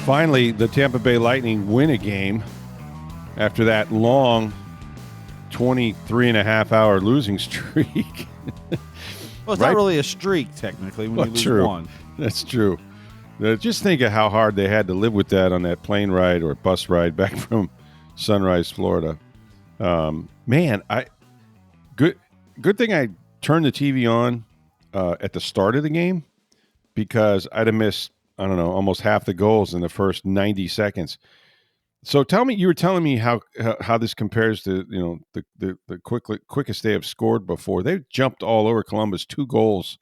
Finally, the Tampa Bay Lightning win a game after that long 23-and-a-half-hour losing streak. Well, it's not really a streak, technically, when you lose true. one. That's true. Just think of how hard they had to live with that on that plane ride or bus ride back from Sunrise, Florida. Man, good thing I turned the TV on at the start of the game, because I'd have missed, I don't know, almost half the goals in the first 90 seconds. So tell me, you were telling me how this compares to, the quickest they have scored before. They've jumped all over Columbus, 2 goals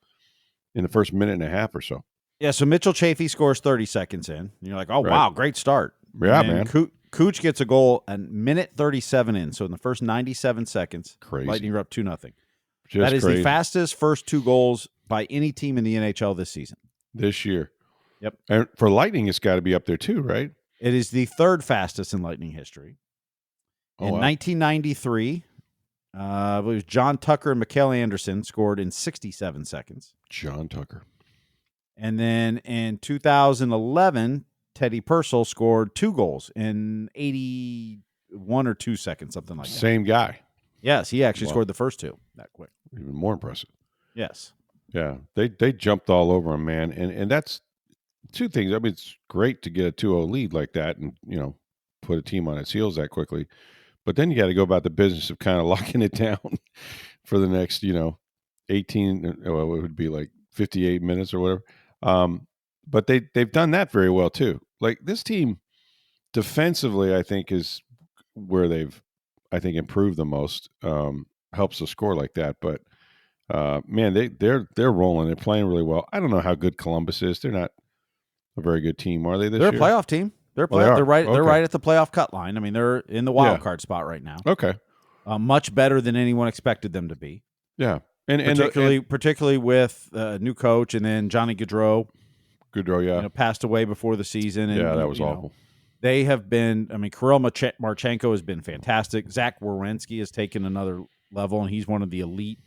in the first minute and a half or so. Yeah, so Mitchell Chafee scores 30 seconds in. And you're like, oh, right. Wow, great start. Yeah, man. Cooch gets a goal at minute 37 in. So in the first 97 seconds, crazy. Lightning are up 2-0. Just that is crazy. the fastest first 2 goals by any team in the NHL this season. This year. Yep. And for Lightning, it's got to be up there too, right? It is the 3rd fastest in Lightning history. In 1993, it was John Tucker and Mikael Anderson scored in 67 seconds. John Tucker. And then in 2011, Teddy Purcell scored 2 goals in 81 or 2 seconds, something like that. Same guy. Yes, he actually scored the first 2 that quick. Even more impressive. Yes. Yeah, they jumped all over him, man. And that's 2 things. I mean, it's great to get a 2-0 lead like that and, put a team on its heels that quickly. But then you got to go about the business of kind of locking it down for the next, 18, well, it would be like 58 minutes or whatever. But they've done that very well too. Like, this team defensively, I think, is where they've, improved the most. Helps to score like that. But man, they're rolling. They're playing really well. I don't know how good Columbus is. They're not a very good team, are they? They're a playoff team. They're right. Okay. They're right at the playoff cut line. I mean, they're in the wild card spot right now. Okay, much better than anyone expected them to be. Yeah, and particularly with a new coach, and then Johnny Gaudreau. Gaudreau, passed away before the season. And, that was awful. They have been. I mean, Kirill Marchenko has been fantastic. Zach Werenski has taken another level, and he's one of the elite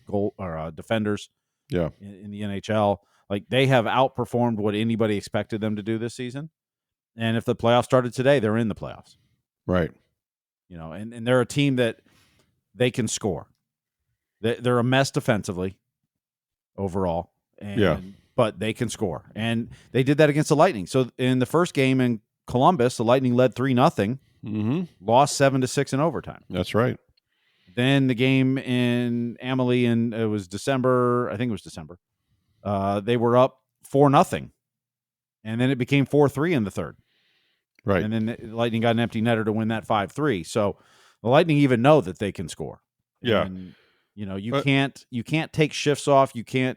defenders. Yeah, in the NHL. Like, they have outperformed what anybody expected them to do this season. And if the playoffs started today, they're in the playoffs. Right. And they're a team that they can score. They're a mess defensively overall. But they can score. And they did that against the Lightning. So in the first game in Columbus, the Lightning led 3-0, lost 7-6 in overtime. That's right. Then the game in Amalie, and it was December. I think it was December. They were up 4-0, and then it became 4-3 in the third. Right. And then the Lightning got an empty netter to win that 5-3. So the Lightning even know that they can score. Yeah. And, you can't take shifts off. You can't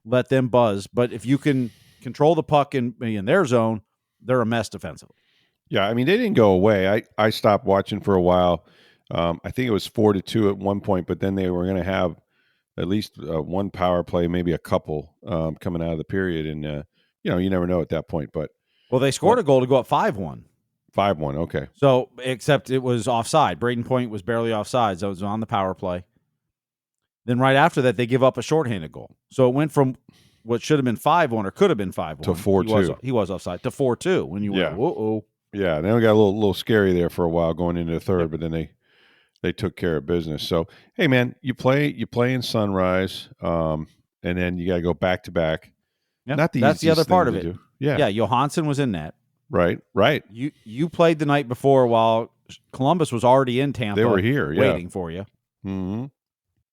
let them buzz. But if you can control the puck in their zone, they're a mess defensively. Yeah, I mean, they didn't go away. I stopped watching for a while. I think it was 4-2 at one point, but then they were going to have at least one power play, maybe a couple coming out of the period. And, you never know at that point. But they scored a goal to go up 5-1. 5-1, okay. So, except it was offside. Braden Point was barely offside, so it was on the power play. Then right after that, they give up a shorthanded goal. So it went from what should have been 5-1 or could have been 5-1 to 4-2. He was offside to 4-2 when you went, whoa. Yeah, then we got a little scary there for a while going into the third, but then they took care of business. So, hey, man, you play in Sunrise, and then you got to go back to back. Yep. Not the That's the other part of it. Do. Yeah, Johansson was in that. Right. You played the night before while Columbus was already in Tampa. They were here, waiting for you. Mm-hmm.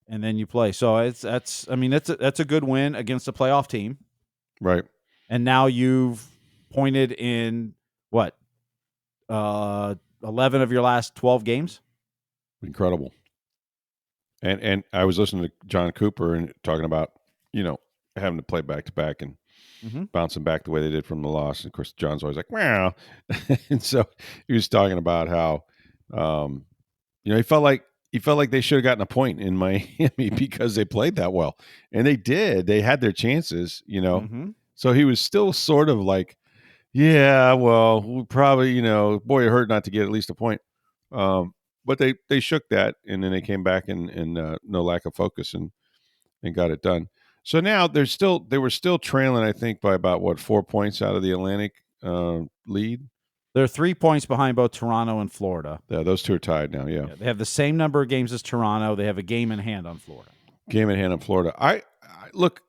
And then you play. So that's a good win against a playoff team. Right. And now you've pointed in what? 11 of your last 12 games. Incredible. And I was listening to John Cooper and talking about, having to play back to back and bouncing back the way they did from the loss. And of course, John's always like, wow. And so he was talking about how, he felt like they should have gotten a point in Miami because they played that well. And they did. They had their chances, So he was still sort of like, yeah, well, we probably, boy, it hurt not to get at least a point. But they shook that, and then they came back and no lack of focus and got it done. So now they were still trailing, I think, by about 4 points out of the Atlantic lead. They're 3 points behind both Toronto and Florida. Yeah, those two are tied now. Yeah. They have the same number of games as Toronto. They have a game in hand on Florida. Game in hand on Florida. I look.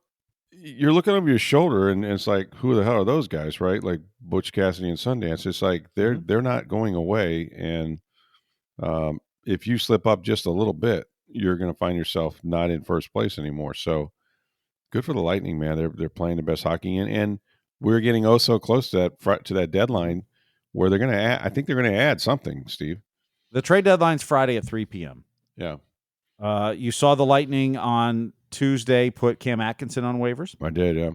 You're looking over your shoulder, and it's like, who the hell are those guys, right? Like Butch Cassidy and Sundance. It's like they're not going away, and if you slip up just a little bit, you're going to find yourself not in first place anymore. So good for the Lightning, man. They're playing the best hockey, and we're getting so close to that deadline where they're going to add. I think they're going to add something, Steve. The trade deadline's Friday at 3 p.m. Yeah. You saw the Lightning on Tuesday put Cam Atkinson on waivers. I did, yeah.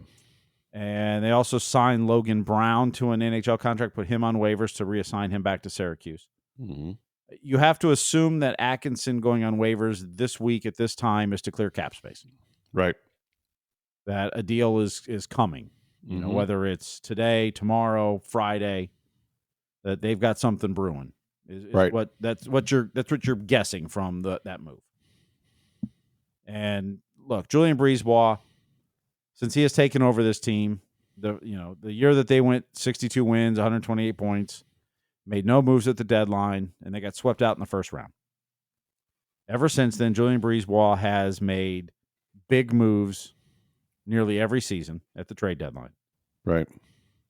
And they also signed Logan Brown to an NHL contract, put him on waivers to reassign him back to Syracuse. Mm-hmm. You have to assume that Atkinson going on waivers this week at this time is to clear cap space. Right. That a deal is coming. You know, whether it's today, tomorrow, Friday, that they've got something brewing. Is right. That's what you're guessing from that move. And look, Julien BriseBois, since he has taken over this team, the year that they went 62 wins, 128 points, made no moves at the deadline, and they got swept out in the first round. Ever since then, Julien BriseBois has made big moves nearly every season at the trade deadline. Right.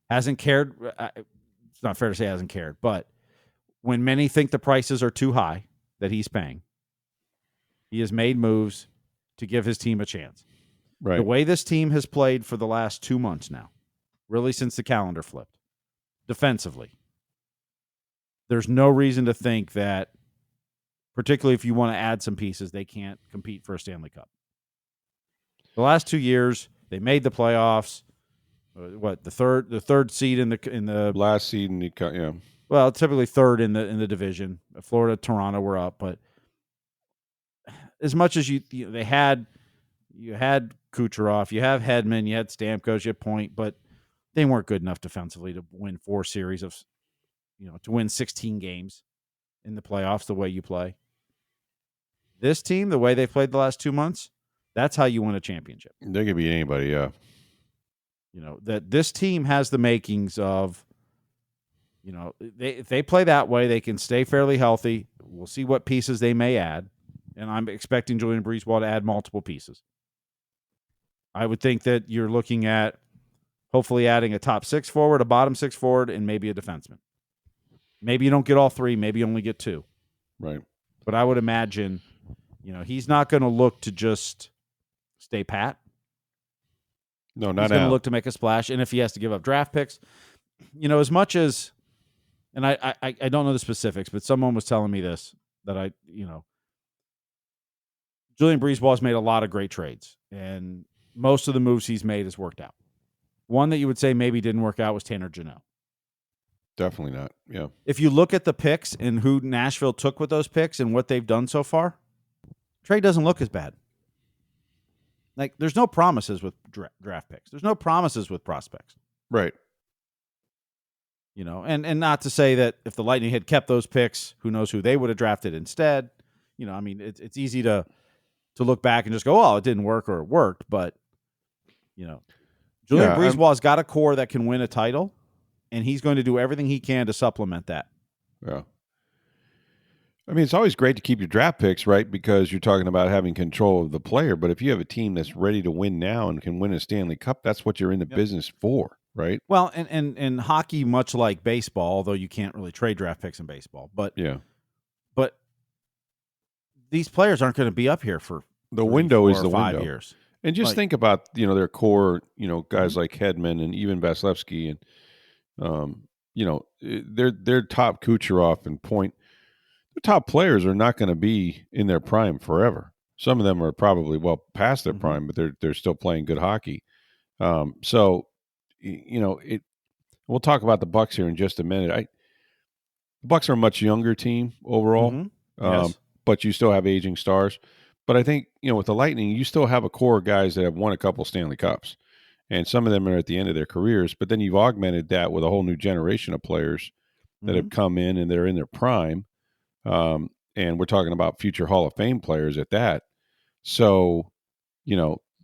Hasn't cared. It's not fair to say hasn't cared, but when many think the prices are too high that he's paying, he has made moves to give his team a chance. Right. The way this team has played for the last 2 months now, really since the calendar flipped, defensively, there's no reason to think that, particularly if you want to add some pieces, they can't compete for a Stanley Cup. The last 2 years, they made the playoffs. The third seed in the last seed in the yeah. Well, typically third in the division. Florida, Toronto were up, but as much as you had Kucherov, you have Hedman, you had Stamkos, you had Point, but they weren't good enough defensively to win 4 series of, to win 16 games in the playoffs the way you play. This team, the way they played the last 2 months, that's how you win a championship. They can beat anybody, yeah. That this team has the makings of, if they play that way, they can stay fairly healthy. We'll see what pieces they may add. And I'm expecting Julien BriseBois to add multiple pieces. I would think that you're looking at hopefully adding a top 6 forward, a bottom 6 forward, and maybe a defenseman. Maybe you don't get all 3. Maybe you only get 2. Right. But I would imagine, he's not going to look to just stay pat. No, not He's going to look to make a splash. And if he has to give up draft picks, as much as, and I don't know the specifics, but someone was telling me this, that Julien BriseBois has made a lot of great trades, and most of the moves he's made has worked out. One that you would say maybe didn't work out was Tanner Jeannot. Definitely not, yeah. If you look at the picks and who Nashville took with those picks and what they've done so far, trade doesn't look as bad. Like, there's no promises with draft picks. There's no promises with prospects. Right. And not to say that if the Lightning had kept those picks, who knows who they would have drafted instead. It's easy to look back and just go, oh, it didn't work or it worked. But, Julien BriseBois has got a core that can win a title, and he's going to do everything he can to supplement that. Yeah. It's always great to keep your draft picks, right? Because you're talking about having control of the player. But if you have a team that's ready to win now and can win a Stanley Cup, that's what you're in the business for, right? Well, and hockey, much like baseball, although you can't really trade draft picks in baseball, but these players aren't going to be up here for the window is the 5 window. years. And just think about their core, guys like Hedman and even Vasilevsky and their top Kucherov and Point. The top players are not going to be in their prime forever. Some of them are probably well past their prime, but they're still playing good hockey. So we'll talk about the Bucs here in just a minute. The Bucs are a much younger team overall, Yes. but you still have aging stars. But I think with the Lightning, you still have a core of guys that have won a couple Stanley Cups, and some of them are at the end of their careers. But then you've augmented that with a whole new generation of players that have come in and they're in their prime. And we're talking about future Hall of Fame players at that. So,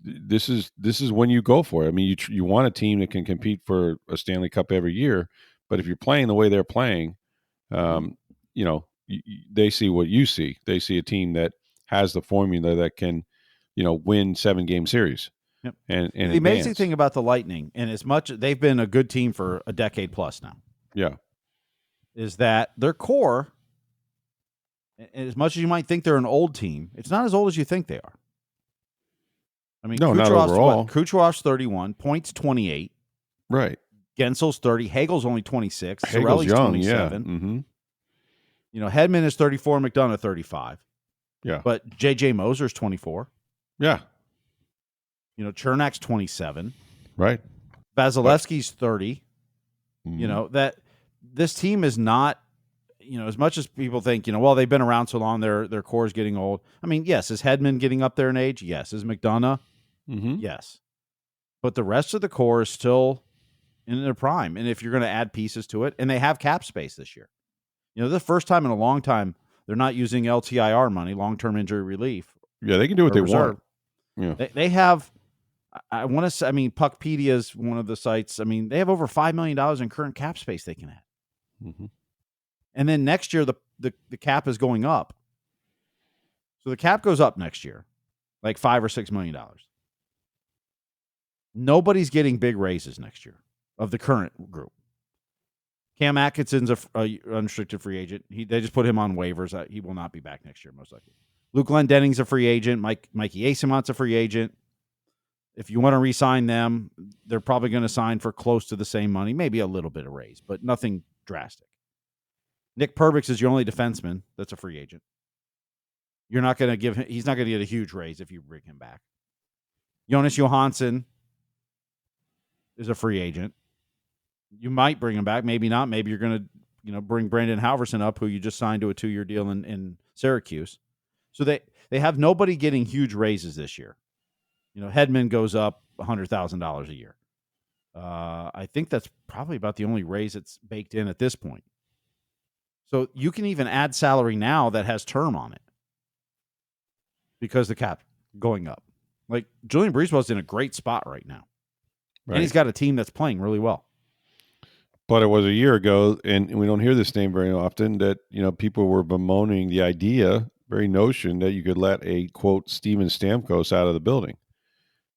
this is when you go for it. You want a team that can compete for a Stanley Cup every year, But if you're playing the way they're playing, you know, they see what you see. They see a team that has the formula that can, win 7-game series. Yep. And the amazing thing about the Lightning, and as much they've been a good team for a decade plus now, is that their core, as much as you might think they're an old team, it's not as old as you think they are. I mean, no, not overall. Kucherov's 31, Point's 28, right? Gensel's 30, Hagel's only 26, Hagel's Cirelli's young, 27. Yeah. Hedman is 34, McDonough 35. Yeah, but J.J. Moser's 24. Yeah. Chernak's 27. Right. Vasilevsky's 30. That this team is not, as much as people think, well, they've been around so long, their core is getting old. I mean, yes, is Hedman getting up there in age? Yes. Is McDonough? Yes. But the rest of the core is still in their prime. And if you're going to add pieces to it, and they have cap space this year. The first time in a long time, they're not using LTIR money, long-term injury relief. Yeah, they can do what they want. Yeah. They have, I want to say, Puckpedia is one of the sites. They have over $5 million in current cap space they can add. And then next year, the cap is going up. So the cap goes up next year, like $5 or $6 million. Nobody's getting big raises next year of the current group. Cam Atkinson's a unrestricted free agent. They just put him on waivers. He will not be back next year, most likely. Luke Glendenning's a free agent. Mikey Eyssimont a free agent. If you want to re-sign them, they're probably going to sign for close to the same money, maybe a little bit of raise, but nothing drastic. Nick Perbix is your only defenseman that's a free agent. You're not going to give him. He's not going to get a huge raise if you bring him back. Jonas Johansson is a free agent. You might bring him back, maybe not. Maybe you're going to, bring Brandon Halverson up, who you just signed to a 2-year deal in Syracuse. So they have nobody getting huge raises this year. Hedman goes up $100,000 a year. I think that's probably about the only raise that's baked in at this point. So you can even add salary now that has term on it because the cap going up. Like Julien BriseBois is in a great spot right now, and he's got a team that's playing really well. But it was a year ago, and we don't hear this name very often, that, people were bemoaning the idea, very notion that you could let a, quote, Steven Stamkos out of the building,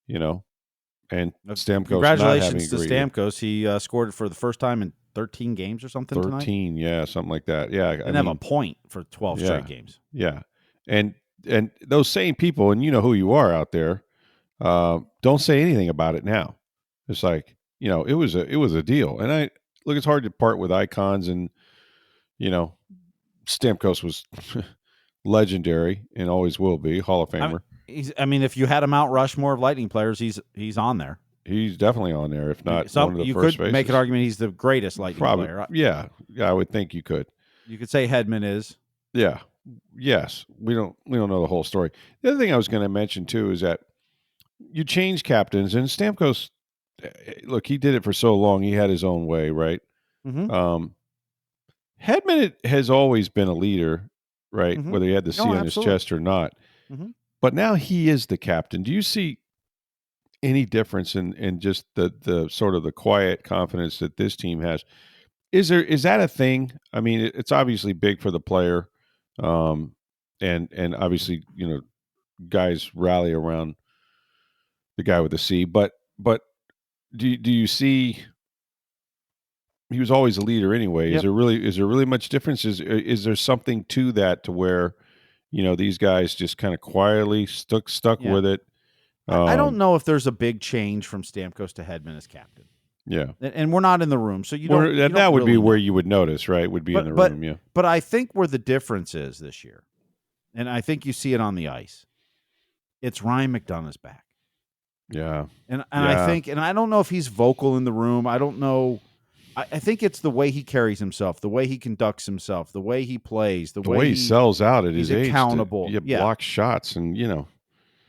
and Stamkos. Congratulations to Stamkos. He scored for the first time in 13 games or something 13, tonight. Yeah, something like that. Yeah. And have a point for 12 straight games. Yeah. And those same people, and you know who you are out there, don't say anything about it now. It's like, it was a deal. And it's hard to part with icons, and Stamkos was legendary and always will be Hall of Famer. If you had a Mount Rushmore of Lightning players, he's on there. He's definitely on there, if not one of the first faces. You could make an argument he's the greatest Lightning player. Yeah, I would think you could. You could say Hedman is. Yeah. Yes. We don't know the whole story. The other thing I was going to mention too is that you change captains, and Stamkos, look, he did it for so long. He had his own way, right? Hedman has always been a leader, right? Whether he had the C on his chest or not. But now he is the captain. Do you see any difference in just the sort of the quiet confidence that this team has? Is that a thing? It's obviously big for the player, and obviously guys rally around the guy with the C. But do you see? He was always a leader anyway. Yep. Is there really much difference? Is there something to that, to where these guys just kind of quietly stuck with it? I don't know if there's a big change from Stamkos to Hedman as captain. Yeah, and we're not in the room, so that would be where you would notice, right? Would be in the room, yeah. But I think where the difference is this year, and I think you see it on the ice, it's Ryan McDonough's back. Yeah, and I think, and I don't know if he's vocal in the room. I don't know. I think it's the way he carries himself, the way he conducts himself, the way he plays, the way he sells out at his age. Accountable, block shots, and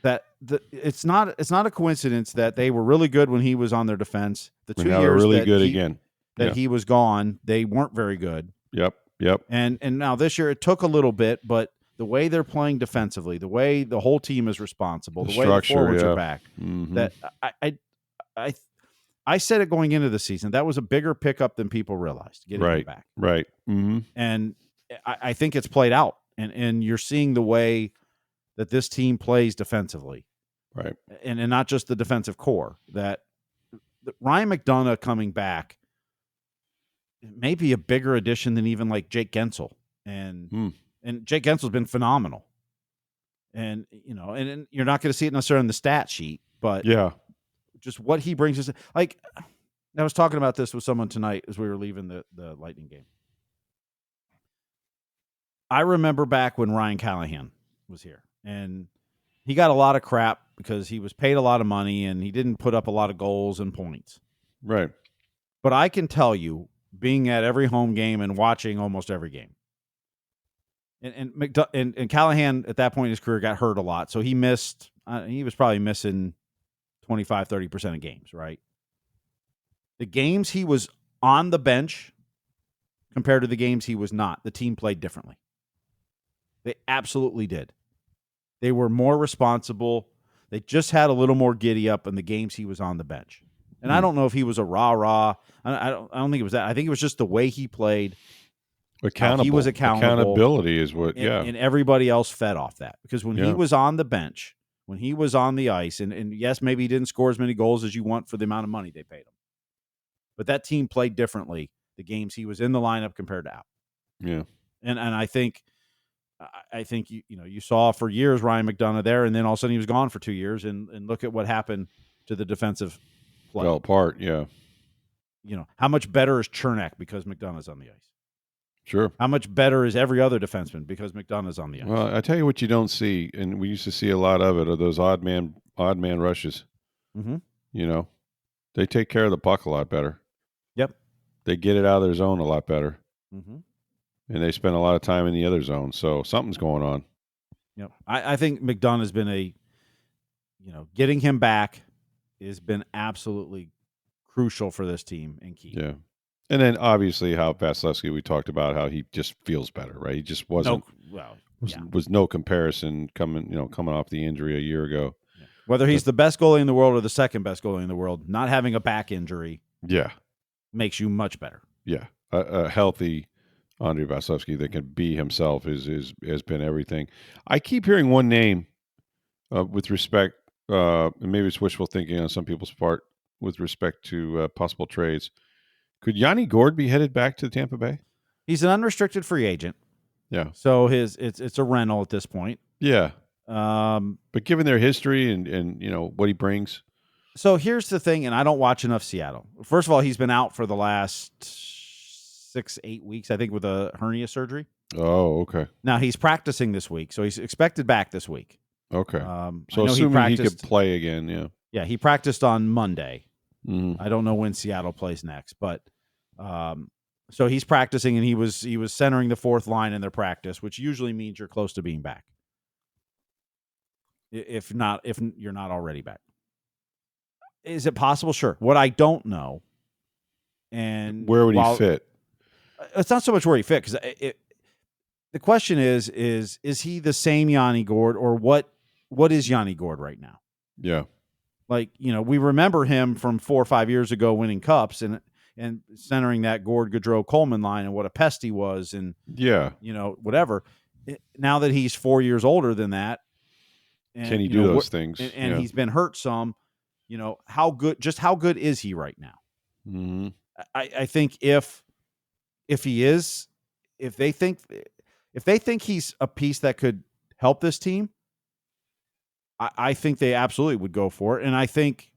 that it's not a coincidence that they were really good when he was on their defense. The 2 years really good again that he was gone, they weren't very good. Yep. And now this year it took a little bit, but the way they're playing defensively, the way the whole team is responsible, the way the forwards are back, that I said it going into the season. That was a bigger pickup than people realized, getting him back. Right. Mm-hmm. And I think it's played out. And you're seeing the way that this team plays defensively. Right. And not just the defensive core. That Ryan McDonough coming back may be a bigger addition than even like Jake Gensel. And Jake Gensel's been phenomenal. And, and you're not going to see it necessarily in the stat sheet, but just what he brings us. Like, I was talking about this with someone tonight as we were leaving the Lightning game. I remember back when Ryan Callahan was here, and he got a lot of crap because he was paid a lot of money and he didn't put up a lot of goals and points. Right. But I can tell you, being at every home game and watching almost every game, and Callahan at that point in his career got hurt a lot, so he missed. He was probably missing 25-30% of games. Right. The games he was on the bench compared to the games he was not, the team played differently. They absolutely did. They were more responsible. They just had a little more giddy up in the games he was on the bench. And I don't know if he was a rah-rah. I don't think it was that. I think it was just the way he played. Accountable. He was accountable. Accountability is what, and everybody else fed off that. Because when he was on the bench, when he was on the ice, and yes, maybe he didn't score as many goals as you want for the amount of money they paid him. But that team played differently the games he was in the lineup compared to out. Yeah. And I think you saw for years Ryan McDonough there, and then all of a sudden he was gone for 2 years, and look at what happened to the defensive play. Fell apart, yeah. How much better is Chernak because McDonough's on the ice? Sure. How much better is every other defenseman because McDonough's on the ice? Well, I tell you what you don't see, and we used to see a lot of it, are those odd man rushes. Mm-hmm. They take care of the puck a lot better. Yep. They get it out of their zone a lot better. Mm-hmm. And they spend a lot of time in the other zone. So something's going on. Yep. I think McDonough's been getting him back has been absolutely crucial for this team and key. Yeah. And then obviously how Vasilevsky, we talked about how he just feels better, right? He just wasn't was no comparison coming off the injury a year ago. Yeah. Whether he's the best goalie in the world or the second best goalie in the world, not having a back injury makes you much better. Yeah. A healthy Andrei Vasilevsky that can be himself has been everything. I keep hearing one name with respect, and maybe it's wishful thinking on some people's part with respect to possible trades. Could Yanni Gourde be headed back to Tampa Bay? He's an unrestricted free agent. Yeah. So it's a rental at this point. Yeah. But given their history and what he brings. So here's the thing, and I don't watch enough Seattle. First of all, he's been out for the last 6-8 weeks, I think, with a hernia surgery. Oh, okay. Now he's practicing this week, so he's expected back this week. Okay. So assuming he could play again, yeah. Yeah, he practiced on Monday. Mm-hmm. I don't know when Seattle plays next, but so he's practicing, and he was centering the fourth line in their practice, which usually means you're close to being back. If you're not already back. Is it possible? Sure. What I don't know, and where would he fit? It's not so much where he fit, because the question is he the same Yanni Gourde, or what is Yanni Gourde right now? Yeah. Like, we remember him from 4 or 5 years ago winning cups and centering that Gourde, Gaudreau, Coleman line, and what a pest he was, and whatever. Now that he's 4 years older than that, and, can he do those things? And he's been hurt some. How good is he right now? Mm-hmm. I think if they think he's a piece that could help this team, I think they absolutely would go for it. And I think,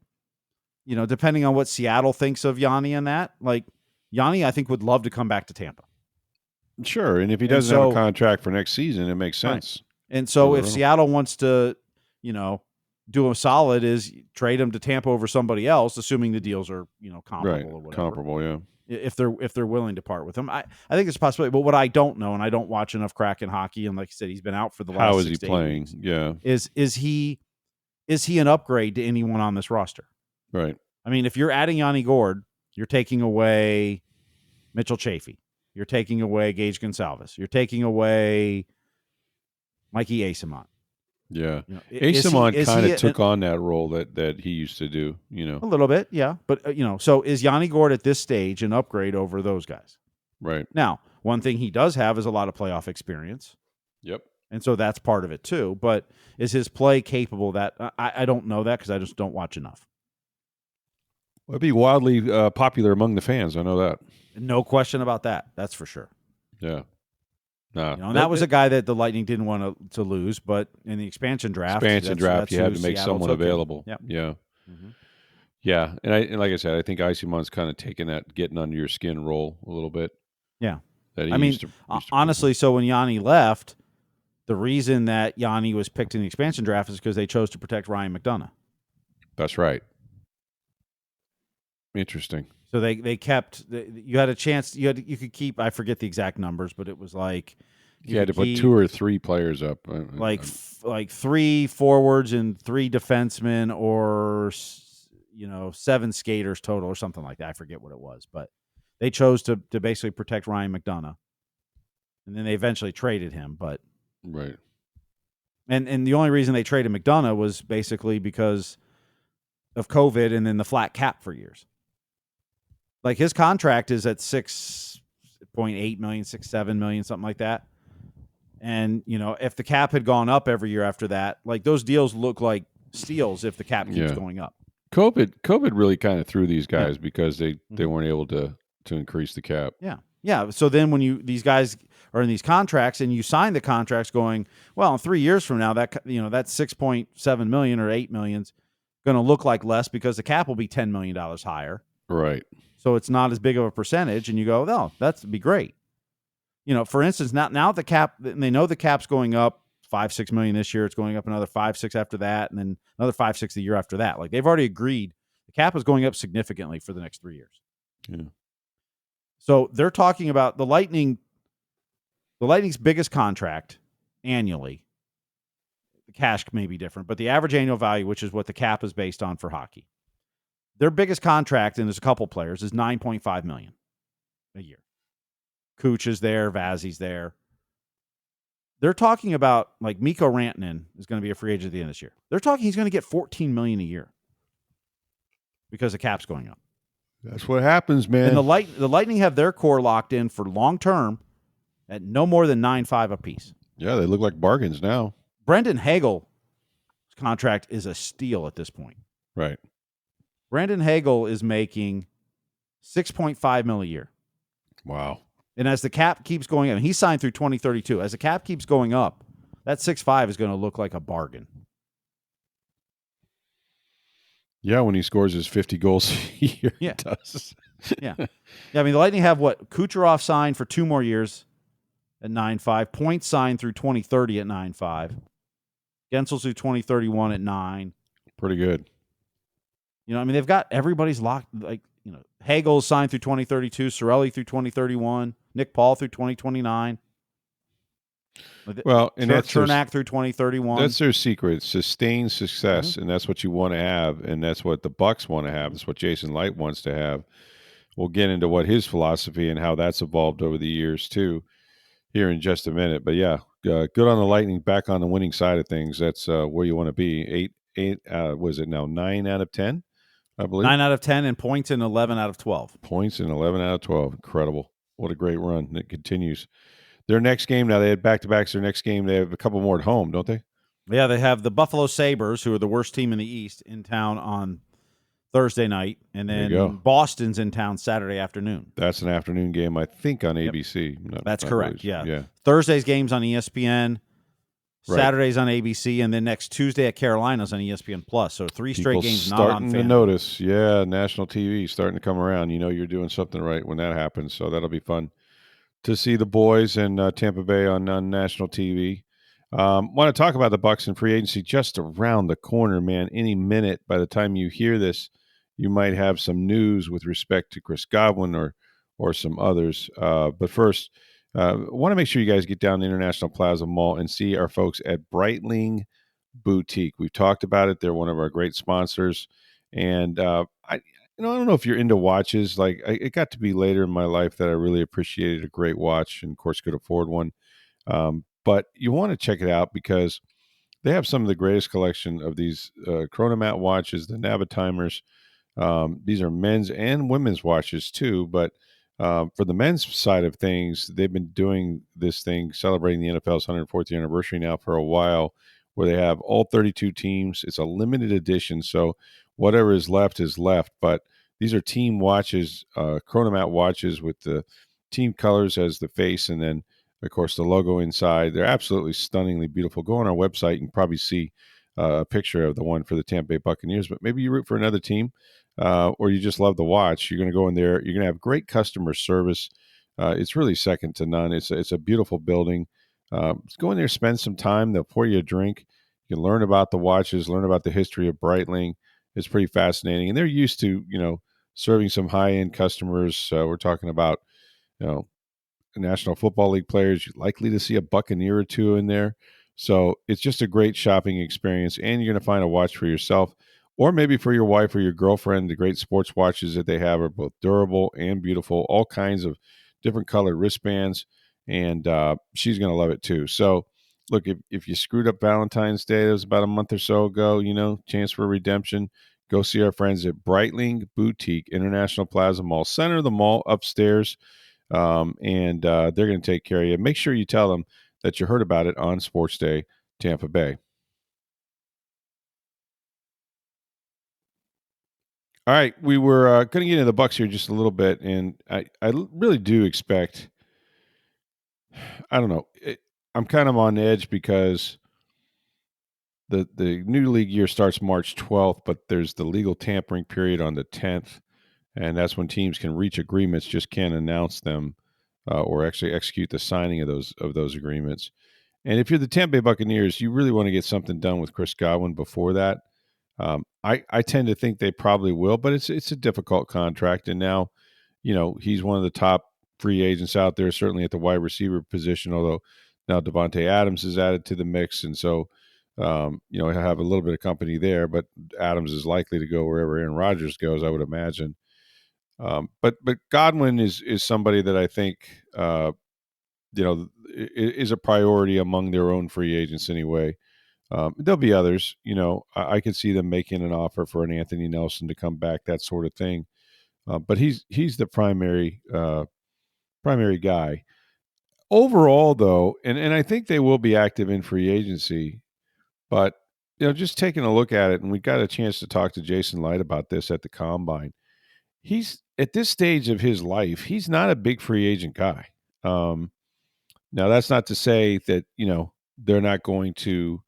depending on what Seattle thinks of Yanni and that, like, Yanni, I think, would love to come back to Tampa. Sure. And if he doesn't have a contract for next season, it makes sense. Right. And so if Seattle wants to, do a solid, is trade him to Tampa over somebody else, assuming the deals are, comparable or whatever. Comparable, yeah. If they're willing to part with him, I think it's a possibility. But what I don't know, and I don't watch enough Kraken hockey, and like I said, he's been out for the last. How is he playing? Weeks, yeah, is he an upgrade to anyone on this roster? Right. I mean, if you're adding Yanni Gourde, you're taking away Mitchell Chaffee, you're taking away Gage Gonsalves, you're taking away Mikey Asimont. Yeah. You know, Asimon kind of took on that role that he used to do, a little bit, yeah. But so is Yanni Gourde at this stage an upgrade over those guys? Right. Now, one thing he does have is a lot of playoff experience. Yep. And so that's part of it too. But is his play capable of that? I don't know that because I just don't watch enough. Well, it'd be wildly popular among the fans. I know that. No question about that. That's for sure. Yeah. Nah, and that was a guy that the Lightning didn't want to lose, but in the expansion draft, you had to make someone available. Yep. Yeah. Mm-hmm. Yeah, and like I said, I think Icymon's kind of taken that getting under your skin role a little bit. Yeah. That he used to honestly, so when Yanni left, the reason that Yanni was picked in the expansion draft is because they chose to protect Ryan McDonough. That's right. Interesting. So they kept. You had a chance. You could keep. I forget the exact numbers, but it was like you had to put 2 or 3 players up, like 3 forwards and 3 defensemen, or 7 skaters total, or something like that. I forget what it was, but they chose to basically protect Ryan McDonough, and then they eventually traded him. But right. And the only reason they traded McDonough was basically because of COVID and then the flat cap for years. Like his contract is at $6.8 million, $6.7 million, something like that. And if the cap had gone up every year after that, like those deals look like steals if the cap keeps going up. COVID really kind of threw these guys because they weren't able to increase the cap. Yeah. Yeah. So then when these guys are in these contracts and you sign the contracts going, well, in 3 years from now, that $6.7 million or $8 million is going to look like less because the cap will be $10 million higher. Right. So it's not as big of a percentage, and you go, oh, that'd be great. For instance, now the cap, and they know the cap's going up $5-6 million this year. It's going up another 5-6 after that, and then another 5-6 the year after that. Like they've already agreed the cap is going up significantly for the next 3 years. Yeah. So they're talking about the Lightning's biggest contract annually. The cash may be different, but the average annual value, which is what the cap is based on for hockey, their biggest contract, and there's a couple players, is $9.5 million a year. Kuch is there, Vazzy's there. They're talking about like Mikko Rantanen is going to be a free agent at the end of this year. They're talking he's going to get $14 million a year because the cap's going up. That's what happens, man. And the Lightning have their core locked in for long term at no more than 9.5 apiece. Yeah, they look like bargains now. Brendan Hagel's contract is a steal at this point. Right. Brandon Hagel is making $6.5 million a year. Wow. And as the cap keeps going up, and he signed through 2032, as the cap keeps going up, that 6.5 is going to look like a bargain. Yeah, when he scores his 50 goals a year, yeah. He does. Yeah. I mean, the Lightning have Kucherov signed for 2 more years at 9.5. Points signed through 2030 at 9.5. Gensel's through 2031 at 9. Pretty good. I mean, they've got everybody's locked. Hagel's signed through 2032, Cirelli through 2031, Nick Paul through 2029. Well, and that's Chernak through 2031. That's their secret: sustained success, and that's what you want to have, and that's what the Bucs want to have. That's what Jason Licht wants to have. We'll get into what his philosophy and how that's evolved over the years too, here in just a minute. But yeah, good on the Lightning, back on the winning side of things. That's where you want to be. 8. Was it now 9 out of 10? I believe 9 out of 10, and points in 11 out of 12. Points in 11 out of 12. Incredible! What a great run! It continues. Their next game now, they had back-to-backs. Their next game, they have a couple more at home, don't they? Yeah, they have the Buffalo Sabres, who are the worst team in the East, in town on Thursday night, and then Boston's in town Saturday afternoon. That's an afternoon game, I think, on ABC. That's correct. Yeah. Thursday's game's on ESPN. Right. Saturday's on ABC, and then next Tuesday at Carolina's on ESPN Plus. So 3 straight games not on FanDuel. Starting to notice, national TV starting to come around. You're doing something right when that happens. So that'll be fun to see the boys in Tampa Bay on national TV. Want to talk about the Bucs and free agency just around the corner, man. Any minute, by the time you hear this, you might have some news with respect to Chris Godwin or some others. But first, want to make sure you guys get down to International Plaza Mall and see our folks at Breitling Boutique. We've talked about it. They're one of our great sponsors. And I don't know if you're into watches. Like, it got to be later in my life that I really appreciated a great watch and, of course, could afford one. But you want to check it out because they have some of the greatest collection of these chronomat watches, the Navitimers. These are men's and women's watches too, but for the men's side of things, they've been doing this thing celebrating the NFL's 104th year anniversary now for a while, where they have all 32 teams. It's a limited edition, so whatever is left is left. But these are team watches, chronomat watches with the team colors as the face, and then of course the logo inside. They're absolutely stunningly beautiful. Go on our website, you can probably see a picture of the one for the Tampa Bay Buccaneers. But maybe you root for another team, or you just love the watch. You're going to go in there. You're going to have great customer service. It's really second to none. It's a beautiful building. Go in there, spend some time. They'll pour you a drink. You can learn about the watches, learn about the history of Breitling. It's pretty fascinating, and they're used to serving some high end customers. We're talking about you know National Football League players. You're likely to see a Buccaneer or two in there. So it's just a great shopping experience, and you're going to find a watch for yourself, or maybe for your wife or your girlfriend. The great sports watches that they have are both durable and beautiful, all kinds of different colored wristbands, and she's going to love it too. So, look, if you screwed up Valentine's Day, that was about a month or so ago, chance for redemption. Go see our friends at Breitling Boutique, International Plaza Mall, center of the mall, upstairs. And they're going to take care of you. Make sure you tell them that you heard about it on Sports Day Tampa Bay. All right, we were going to get into the Bucs here just a little bit, and I really do expect. I don't know. I'm kind of on edge because the new league year starts March 12th, but there's the legal tampering period on the 10th, and that's when teams can reach agreements, just can't announce them or actually execute the signing of those agreements. And if you're the Tampa Bay Buccaneers, you really want to get something done with Chris Godwin before that. I tend to think they probably will, but it's a difficult contract, and now, he's one of the top free agents out there, certainly at the wide receiver position. Although now Devontae Adams is added to the mix, and so he'll have a little bit of company there. But Adams is likely to go wherever Aaron Rodgers goes, I would imagine. But Godwin is somebody that I think is a priority among their own free agents anyway. There'll be others. I could see them making an offer for an Anthony Nelson to come back, that sort of thing. But he's the primary guy. Overall, though, and I think they will be active in free agency. But just taking a look at it, and we got a chance to talk to Jason Licht about this at the combine. He's at this stage of his life, he's not a big free agent guy. Now, that's not to say that they're not going to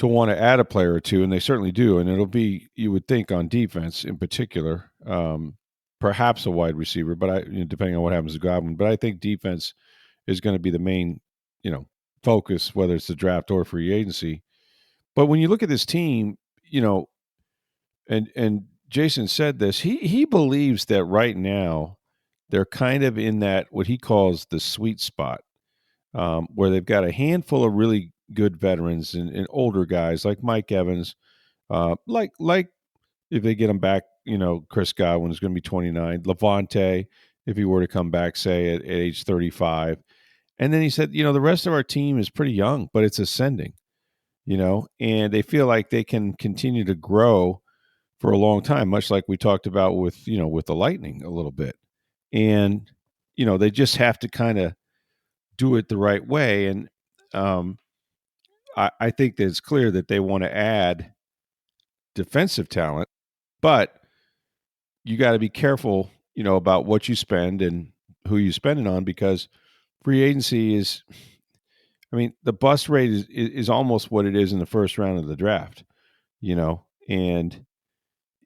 want to add a player or two, and they certainly do. And it'll be, you would think, on defense in particular, perhaps a wide receiver, but depending on what happens to Godwin. But I think defense is going to be the main, focus, whether it's the draft or free agency. But when you look at this team, and Jason said this, he believes that right now they're kind of in that what he calls the sweet spot, where they've got a handful of really good veterans and older guys like Mike Evans, like if they get him back, Chris Godwin is going to be 29. Levante, if he were to come back, say at age 35, and then he said, the rest of our team is pretty young, but it's ascending, and they feel like they can continue to grow for a long time, much like we talked about with the Lightning a little bit, and they just have to kind of do it the right way. And I think that it's clear that they want to add defensive talent, but you got to be careful, about what you spend and who you spend it on, because free agency is, the bust rate is almost what it is in the first round of the draft, and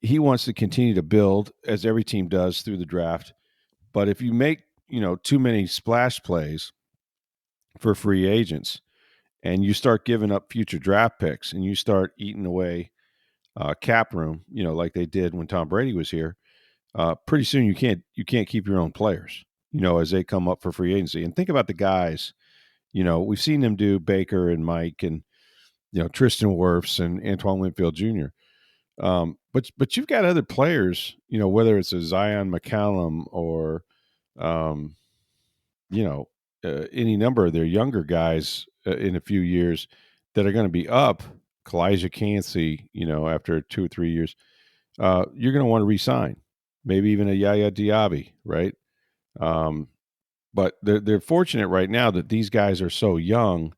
he wants to continue to build, as every team does, through the draft. But if you make, too many splash plays for free agents, and you start giving up future draft picks, and you start eating away cap room, like they did when Tom Brady was here, pretty soon you can't keep your own players, as they come up for free agency. And think about the guys, we've seen them do, Baker and Mike and Tristan Wirfs and Antoine Winfield Jr. But you've got other players, whether it's a Zion McCallum or any number of their younger guys in a few years that are going to be up, Kalijah Cansey, after 2 or 3 years, you're going to want to re-sign, maybe even a Yaya Diaby, right? But they're fortunate right now that these guys are so young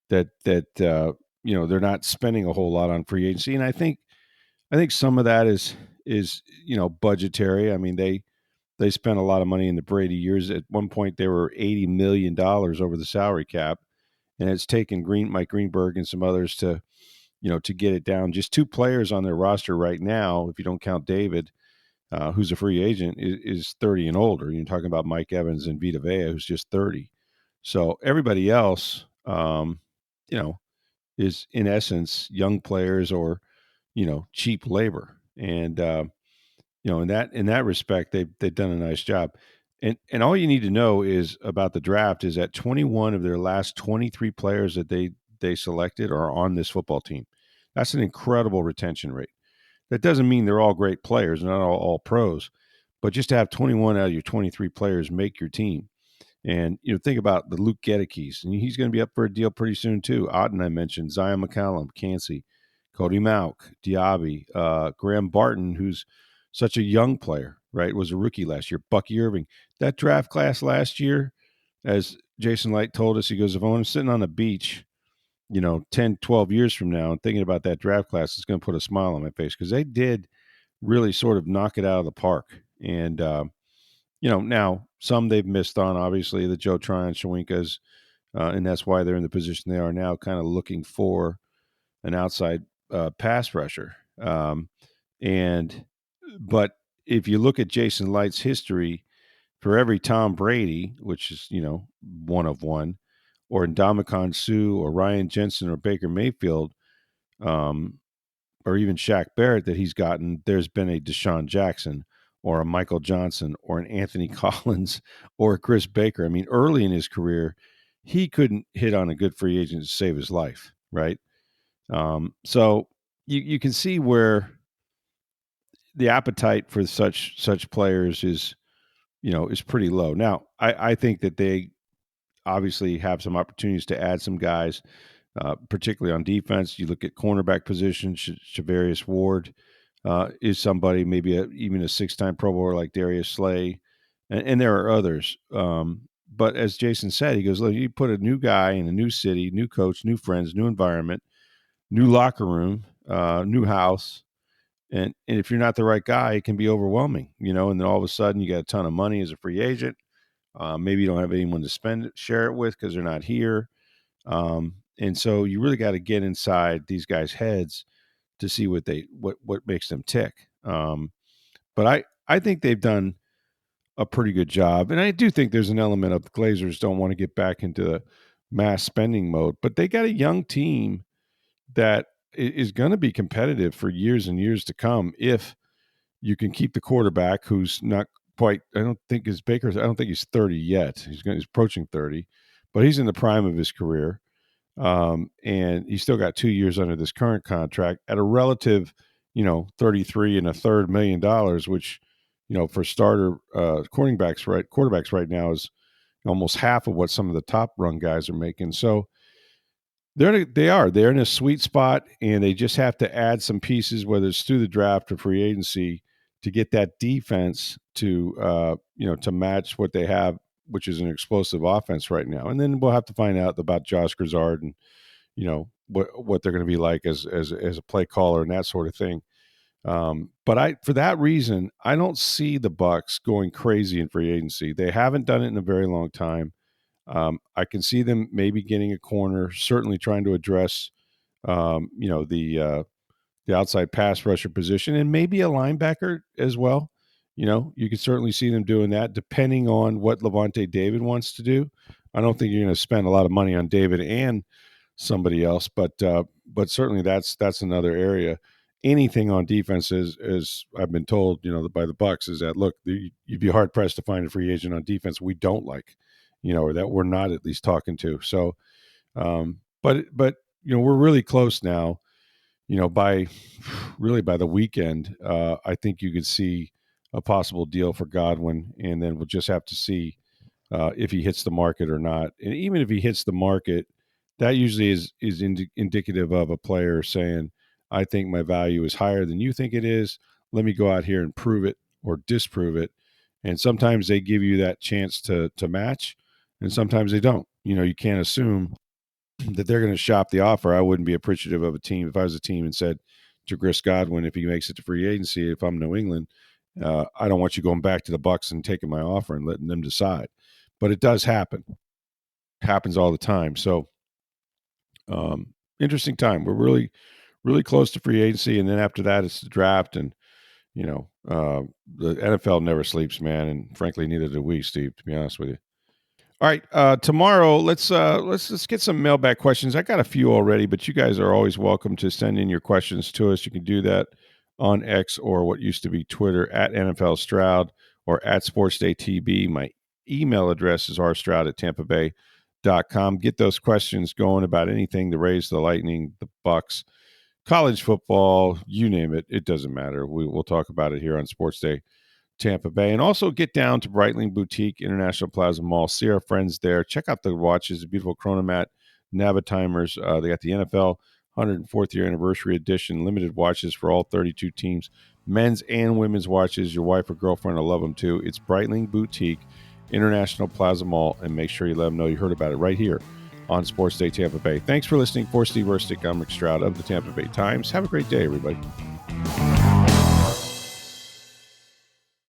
that they're not spending a whole lot on free agency, and I think some of that is budgetary. I mean, they spent a lot of money in the Brady years. At one point, they were $80 million over the salary cap, and it's taken Mike Greenberg and some others to get it down. Just 2 players on their roster right now, if you don't count David, who's a free agent, is 30 and older. You're talking about Mike Evans and Vita Vea, who's just 30. So everybody else, is in essence young players or cheap labor, and in that respect, they've done a nice job. And all you need to know is about the draft is that 21 of their last 23 players that they selected are on this football team. That's an incredible retention rate. That doesn't mean they're all great players, not all pros, but just to have 21 out of your 23 players make your team. And think about the Luke Gedekes, and he's going to be up for a deal pretty soon too. Otten, I mentioned, Zion McCallum, Cansey, Cody Mauk, Diaby, Graham Barton, who's such a young player, right? Was a rookie last year. Bucky Irving. That draft class last year, as Jason Licht told us, he goes, if I'm sitting on a beach, 10, 12 years from now and thinking about that draft class, it's going to put a smile on my face because they did really sort of knock it out of the park. And, now some they've missed on, obviously, the Joe Tryon, Shawinkas, and that's why they're in the position they are now, kind of looking for an outside pass rusher. But if you look at Jason Light's history, for every Tom Brady, which is, one of one, or Ndamukong Suh or Ryan Jensen or Baker Mayfield, um, or even Shaq Barrett that he's gotten, there's been a Deshaun Jackson or a Michael Johnson or an Anthony Collins or a Chris Baker. I mean, early in his career, he couldn't hit on a good free agent to save his life, right? So you can see where the appetite for such players is pretty low. Now, I think that they obviously have some opportunities to add some guys, particularly on defense. You look at cornerback position, Shavarius Ward is somebody, maybe even a 6-time Pro Bowler like Darius Slay, and there are others. But as Jason said, he goes, look, you put a new guy in a new city, new coach, new friends, new environment, new locker room, new house. And if you're not the right guy, it can be overwhelming, and then all of a sudden you got a ton of money as a free agent. Maybe you don't have anyone to share it with because they're not here. And so you really got to get inside these guys' heads to see what makes them tick. But I think they've done a pretty good job. And I do think there's an element of the Glazers don't want to get back into the mass spending mode, but they got a young team that is going to be competitive for years and years to come if you can keep the quarterback who's not quite, I don't think he's 30 yet. He's approaching 30, but he's in the prime of his career. And he's still got 2 years under this current contract at a relative, 33 and a third $1 million, which, for starter quarterbacks right now is almost half of what some of the top run guys are making. So they're in a sweet spot, and they just have to add some pieces, whether it's through the draft or free agency, to get that defense to to match what they have, which is an explosive offense right now. And then we'll have to find out about Josh Grizzard and what they're going to be like as a play caller and that sort of thing. But for that reason, I don't see the Bucs going crazy in free agency. They haven't done it in a very long time. I can see them maybe getting a corner, certainly trying to address, the outside pass rusher position, and maybe a linebacker as well. You could certainly see them doing that, depending on what Levante David wants to do. I don't think you're going to spend a lot of money on David and somebody else, but certainly that's another area. Anything on defense is I've been told, by the Bucs, is that look, you'd be hard pressed to find a free agent on defense we don't like, or that we're not at least talking to. So, but we're really close now. By the weekend, I think you could see a possible deal for Godwin, and then we'll just have to see if he hits the market or not. And even if he hits the market, that usually is indicative of a player saying, I think my value is higher than you think it is. Let me go out here and prove it or disprove it. And sometimes they give you that chance to match, and sometimes they don't. You can't assume that they're going to shop the offer. I wouldn't be appreciative of a team if I was a team and said to Chris Godwin, if he makes it to free agency, if I'm New England, I don't want you going back to the Bucs and taking my offer and letting them decide. But it does happen. It happens all the time. So interesting time. We're really, really close to free agency, and then after that, it's the draft. And the NFL never sleeps, man. And frankly, neither do we, Steve. To be honest with you. All right, tomorrow let's get some mailbag questions. I got a few already, but you guys are always welcome to send in your questions to us. You can do that on X or what used to be Twitter at NFL Stroud or at SportsDayTB. My email address is rStroud@tampabay.com. Get those questions going about anything: the Rays, the Lightning, the Bucs, college football, you name it. It doesn't matter. We'll talk about it here on Sports Day Tampa Bay. And also get down to Breitling Boutique, International Plaza Mall. See our friends there. Check out the watches, the beautiful Chronomat Navatimers. They got the NFL 104th year anniversary edition, limited watches for all 32 teams, men's and women's watches. Your wife or girlfriend will love them too. It's Breitling Boutique, International Plaza Mall, and make sure you let them know you heard about it right here on Sports Day Tampa Bay. Thanks for listening. For Steve Versnick, I'm Rick Stroud of the Tampa Bay Times. Have a great day, everybody.